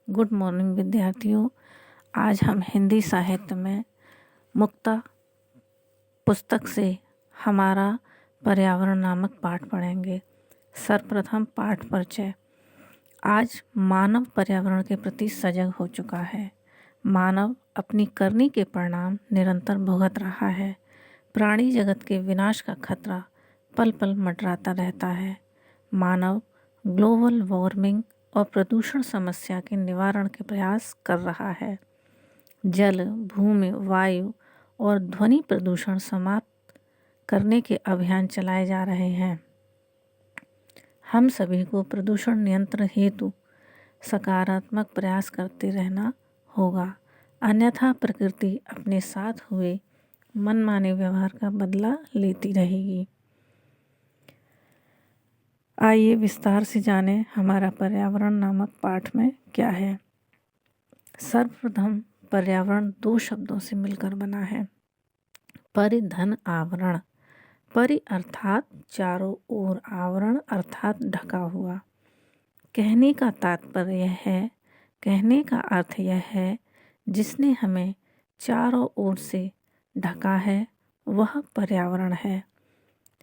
Good morning विद्यार्थियों। आज हम हिंदी साहित्य में मुक्ता पुस्तक से हमारा पर्यावरण नामक पाठ पढ़ेंगे। सर्वप्रथम पाठ परिचय। आज मानव पर्यावरण के प्रति सजग हो चुका है। मानव अपनी करनी के परिणाम निरंतर भुगत रहा है। प्राणी जगत के विनाश का खतरा पल पल मंडराता रहता है। मानव ग्लोबल वार्मिंग और प्रदूषण समस्या के निवारण के प्रयास कर रहा है। जल, भूमि, वायु और ध्वनि प्रदूषण समाप्त करने के अभियान चलाए जा रहे हैं। हम सभी को प्रदूषण नियंत्रण हेतु सकारात्मक प्रयास करते रहना होगा, अन्यथा प्रकृति अपने साथ हुए मनमाने व्यवहार का बदला लेती रहेगी। आइए विस्तार से जानें हमारा पर्यावरण नामक पाठ में क्या है। सर्वप्रथम पर्यावरण दो शब्दों से मिलकर बना है। परि धन आवरण। परि अर्थात चारों ओर, आवरण अर्थात ढका हुआ। कहने का अर्थ यह है जिसने हमें चारों ओर से ढका है वह पर्यावरण है।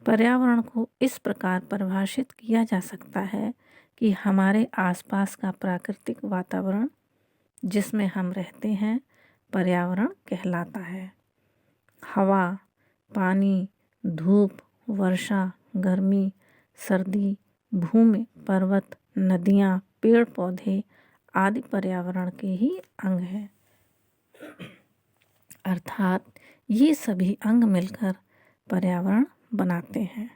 पर्यावरण को इस प्रकार परिभाषित किया जा सकता है कि हमारे आसपास का प्राकृतिक वातावरण जिसमें हम रहते हैं पर्यावरण कहलाता है। हवा, पानी, धूप, वर्षा, गर्मी, सर्दी, भूमि, पर्वत, नदियाँ, पेड़ पौधे आदि पर्यावरण के ही अंग हैं। अर्थात ये सभी अंग मिलकर पर्यावरण बनाते हैं।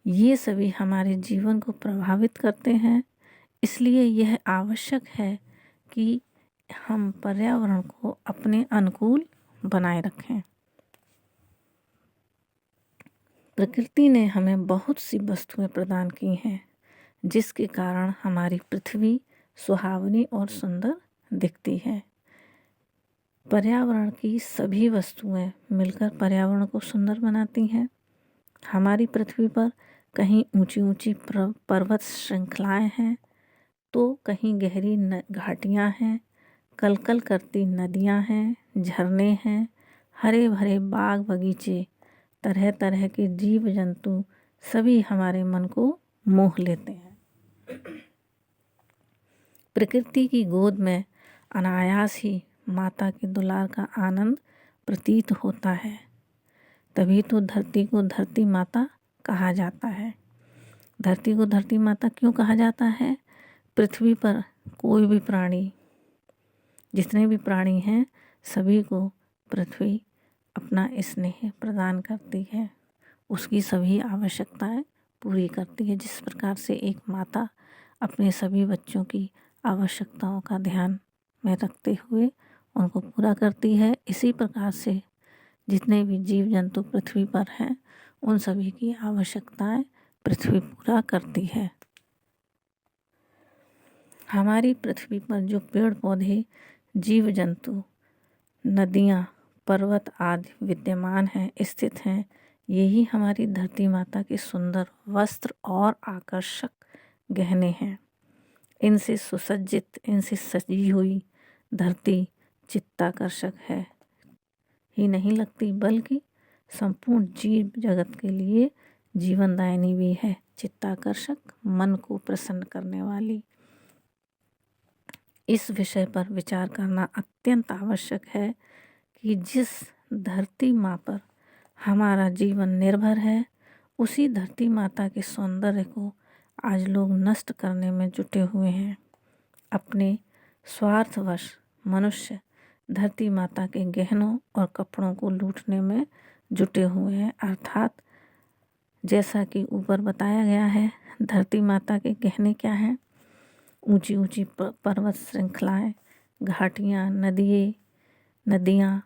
ये सभी हमारे जीवन को प्रभावित करते हैं। इसलिए यह आवश्यक है कि हम पर्यावरण को अपने अनुकूल बनाए रखें। प्रकृति ने हमें बहुत सी वस्तुएं प्रदान की हैं जिसके कारण हमारी पृथ्वी सुहावनी और सुंदर दिखती है। पर्यावरण की सभी वस्तुएं मिलकर पर्यावरण को सुंदर बनाती हैं। हमारी पृथ्वी पर कहीं ऊंची ऊंची पर्वत श्रृंखलाएं हैं तो कहीं गहरी घाटियां हैं, कलकल करती नदियां हैं, झरने हैं, हरे भरे बाग बगीचे, तरह तरह के जीव जंतु सभी हमारे मन को मोह लेते हैं। प्रकृति की गोद में अनायास ही माता के दुलार का आनंद प्रतीत होता है। तभी तो धरती को धरती माता कहा जाता है। धरती को धरती माता क्यों कहा जाता है? पृथ्वी पर कोई भी प्राणी, जितने भी प्राणी हैं सभी को पृथ्वी अपना स्नेह प्रदान करती है, उसकी सभी आवश्यकताएं पूरी करती है। जिस प्रकार से एक माता अपने सभी बच्चों की आवश्यकताओं का ध्यान में रखते हुए उनको पूरा करती है, इसी प्रकार से जितने भी जीव जंतु पृथ्वी पर हैं उन सभी की आवश्यकताएं पृथ्वी पूरा करती है। हमारी पृथ्वी पर जो पेड़ पौधे, जीव जंतु, नदियाँ, पर्वत आदि विद्यमान हैं, स्थित हैं, यही हमारी धरती माता के सुंदर वस्त्र और आकर्षक गहने हैं। इनसे सुसज्जित, इनसे सजी हुई धरती चित्ताकर्षक है ही नहीं लगती, बल्कि संपूर्ण जीव जगत के लिए जीवनदायिनी भी है, चित्ताकर्षक, मन को प्रसन्न करने वाली। इस विषय पर विचार करना अत्यंत आवश्यक है कि जिस धरती माँ पर हमारा जीवन निर्भर है उसी धरती माता के सौंदर्य को आज लोग नष्ट करने में जुटे हुए हैं। अपने स्वार्थवश मनुष्य धरती माता के गहनों और कपड़ों को लूटने में जुटे हुए हैं। अर्थात जैसा कि ऊपर बताया गया है, धरती माता के गहने क्या हैं? ऊंची ऊंची पर्वत श्रृंखलाएं, घाटियाँ, नदियाँ,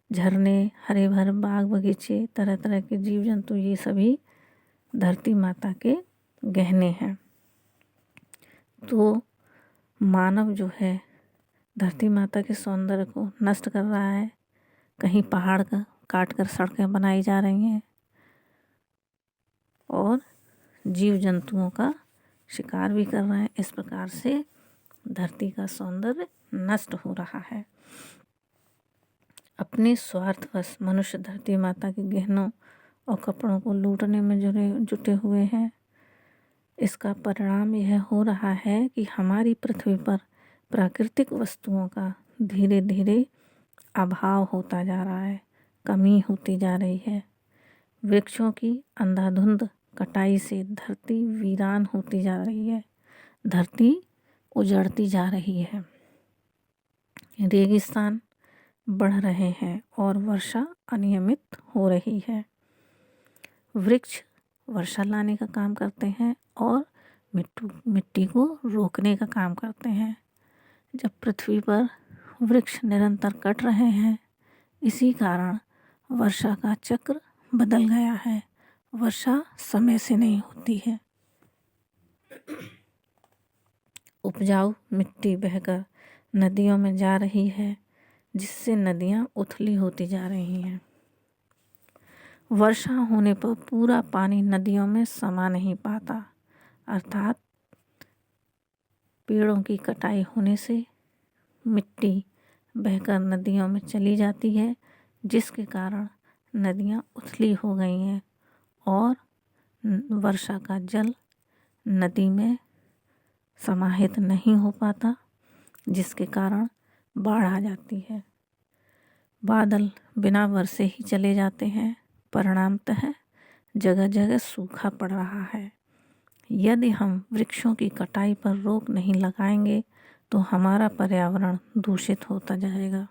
झरने, हरे भरे बाग बगीचे, तरह तरह के जीव जंतु, ये सभी धरती माता के गहने हैं। तो मानव जो है धरती माता के सौंदर्य को नष्ट कर रहा है। कहीं पहाड़ का काट कर सड़कें बनाई जा रही हैं और जीव जंतुओं का शिकार भी कर रहे हैं। इस प्रकार से धरती का सौंदर्य नष्ट हो रहा है। अपने स्वार्थवश मनुष्य धरती माता के गहनों और कपड़ों को लूटने में जुटे हुए हैं। इसका परिणाम यह हो रहा है कि हमारी पृथ्वी पर प्राकृतिक वस्तुओं का धीरे धीरे अभाव होता जा रहा है, कमी होती जा रही है। वृक्षों की अंधाधुंध कटाई से धरती वीरान होती जा रही है, धरती उजड़ती जा रही है। रेगिस्तान बढ़ रहे हैं और वर्षा अनियमित हो रही है। वृक्ष वर्षा लाने का काम करते हैं और मिट्टी को रोकने का काम करते हैं। जब पृथ्वी पर वृक्ष निरंतर कट रहे हैं, इसी कारण वर्षा का चक्र बदल गया है। वर्षा समय से नहीं होती है। उपजाऊ मिट्टी बहकर नदियों में जा रही है, जिससे नदियाँ उथली होती जा रही हैं। वर्षा होने पर पूरा पानी नदियों में समा नहीं पाता, अर्थात पेड़ों की कटाई होने से मिट्टी बहकर नदियों में चली जाती है, जिसके कारण नदियाँ उथली हो गई हैं और वर्षा का जल नदी में समाहित नहीं हो पाता, जिसके कारण बाढ़ आ जाती है। बादल बिना बरसे ही चले जाते हैं, परिणामतः जगह जगह सूखा पड़ रहा है। यदि हम वृक्षों की कटाई पर रोक नहीं लगाएंगे तो हमारा पर्यावरण दूषित होता जाएगा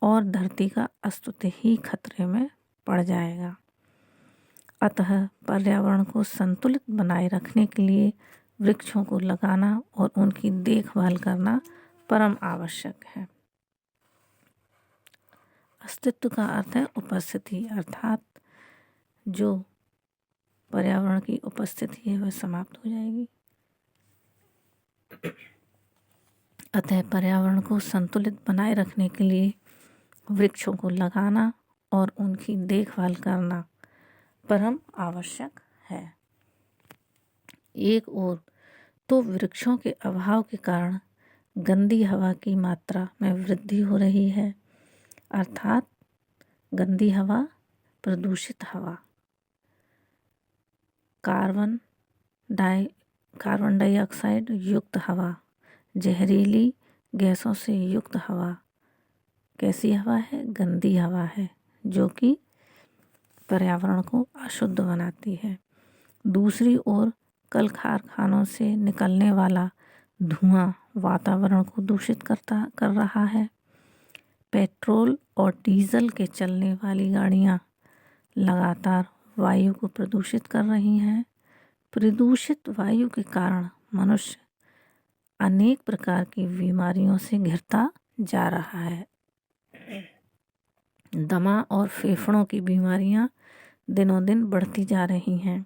और धरती का अस्तित्व ही खतरे में पड़ जाएगा। अतः पर्यावरण को संतुलित बनाए रखने के लिए वृक्षों को लगाना और उनकी देखभाल करना परम आवश्यक है। अस्तित्व का अर्थ है उपस्थिति, अर्थात जो पर्यावरण की उपस्थिति है वह समाप्त हो जाएगी। अतः पर्यावरण को संतुलित बनाए रखने के लिए वृक्षों को लगाना और उनकी देखभाल करना परम आवश्यक है। एक ओर तो वृक्षों के अभाव के कारण गंदी हवा की मात्रा में वृद्धि हो रही है, अर्थात गंदी हवा, प्रदूषित हवा, कार्बन डाइऑक्साइड युक्त हवा, जहरीली गैसों से युक्त हवा। कैसी हवा है? गंदी हवा है, जो कि पर्यावरण को अशुद्ध बनाती है। दूसरी ओर कल कारखानों से निकलने वाला धुआं वातावरण को दूषित कर रहा है। पेट्रोल और डीजल के चलने वाली गाड़ियाँ लगातार वायु को प्रदूषित कर रही हैं। प्रदूषित वायु के कारण मनुष्य अनेक प्रकार की बीमारियों से घिरता जा रहा है। दमा और फेफड़ों की बीमारियां दिनों दिन बढ़ती जा रही हैं।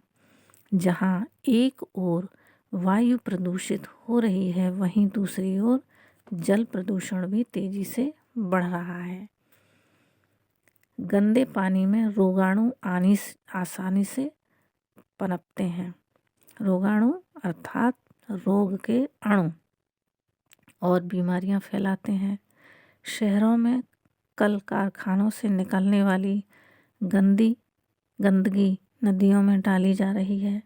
जहां एक ओर वायु प्रदूषित हो रही है, वहीं दूसरी ओर जल प्रदूषण भी तेजी से बढ़ रहा है। गंदे पानी में रोगाणु आसानी से पनपते हैं। रोगाणु अर्थात रोग के अणु और बीमारियां फैलाते हैं। शहरों में कल कारखानों से निकलने वाली गंदगी नदियों में डाली जा रही है।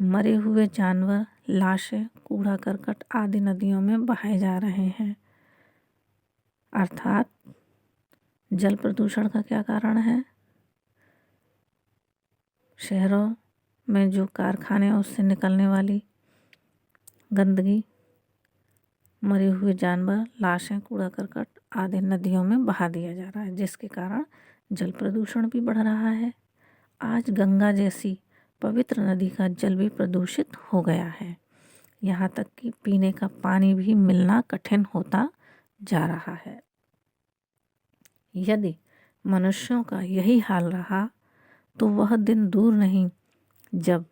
मरे हुए जानवर, लाशें, कूड़ा करकट आदि नदियों में बहाए जा रहे हैं। अर्थात जल प्रदूषण का क्या कारण है? शहरों में जो कारखाने हैं उससे निकलने वाली गंदगी, मरे हुए जानवर, लाशें, कूड़ा करकट आदि नदियों में बहा दिया जा रहा है, जिसके कारण जल प्रदूषण भी बढ़ रहा है। आज गंगा जैसी पवित्र नदी का जल भी प्रदूषित हो गया है। यहाँ तक कि पीने का पानी भी मिलना कठिन होता जा रहा है। यदि मनुष्यों का यही हाल रहा तो वह दिन दूर नहीं जब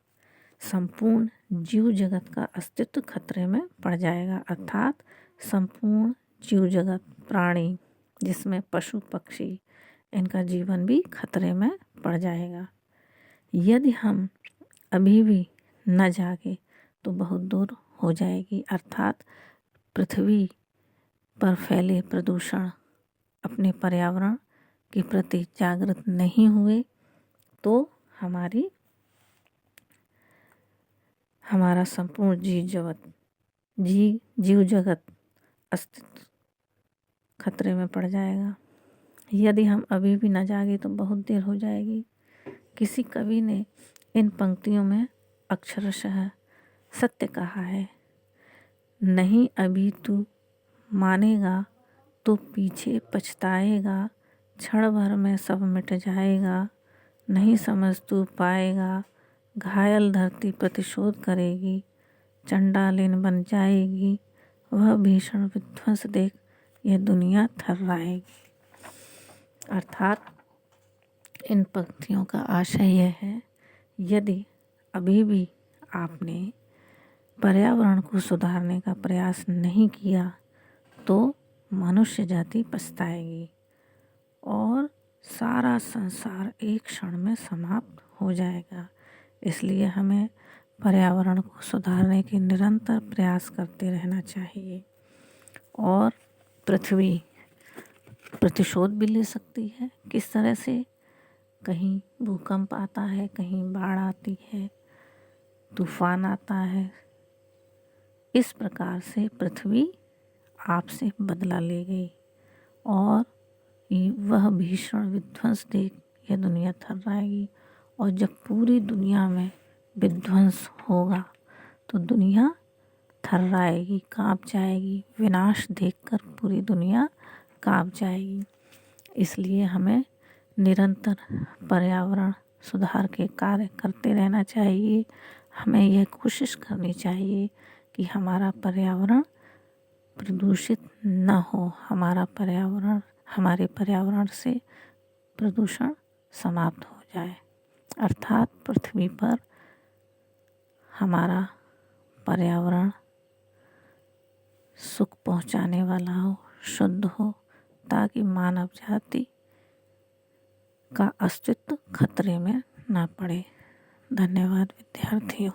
संपूर्ण जीव जगत का अस्तित्व खतरे में पड़ जाएगा, अर्थात संपूर्ण जीव जगत, प्राणी, जिसमें पशु पक्षी, इनका जीवन भी खतरे में पड़ जाएगा। यदि हम अभी भी न जागे तो बहुत दूर हो जाएगी, अर्थात पृथ्वी पर फैले प्रदूषण अपने पर्यावरण के प्रति जागृत नहीं हुए तो हमारा संपूर्ण जीव जगत अस्तित्व खतरे में पड़ जाएगा। यदि हम अभी भी न जागे तो बहुत देर हो जाएगी। किसी कवि ने इन पंक्तियों में अक्षरशः सत्य कहा है, नहीं अभी तू मानेगा तो पीछे पछताएगा, क्षण भर में सब मिट जाएगा, नहीं समझ तू पाएगा, घायल धरती प्रतिशोध करेगी, चंडालिन बन जाएगी, वह भीषण विध्वंस देख यह दुनिया थर्राएगी। अर्थात इन पंक्तियों का आशय यह है, यदि अभी भी आपने पर्यावरण को सुधारने का प्रयास नहीं किया तो मनुष्य जाति पछताएगी और सारा संसार एक क्षण में समाप्त हो जाएगा। इसलिए हमें पर्यावरण को सुधारने के निरंतर प्रयास करते रहना चाहिए। और पृथ्वी प्रतिशोध भी ले सकती है। किस तरह से? कहीं भूकंप आता है, कहीं बाढ़ आती है, तूफान आता है। इस प्रकार से पृथ्वी आपसे बदला ले गई और वह भीषण विध्वंस देख यह दुनिया थर्राएगी। और जब पूरी दुनिया में विध्वंस होगा तो दुनिया थर्राएगी, कांप जाएगी। विनाश देखकर पूरी दुनिया कांप जाएगी। इसलिए हमें निरंतर पर्यावरण सुधार के कार्य करते रहना चाहिए। हमें यह कोशिश करनी चाहिए कि हमारा पर्यावरण प्रदूषित न हो, हमारे पर्यावरण से प्रदूषण समाप्त हो जाए, अर्थात पृथ्वी पर हमारा पर्यावरण सुख पहुंचाने वाला हो, शुद्ध हो, ताकि मानव जाति का अस्तित्व खतरे में न पड़े। धन्यवाद विद्यार्थियों।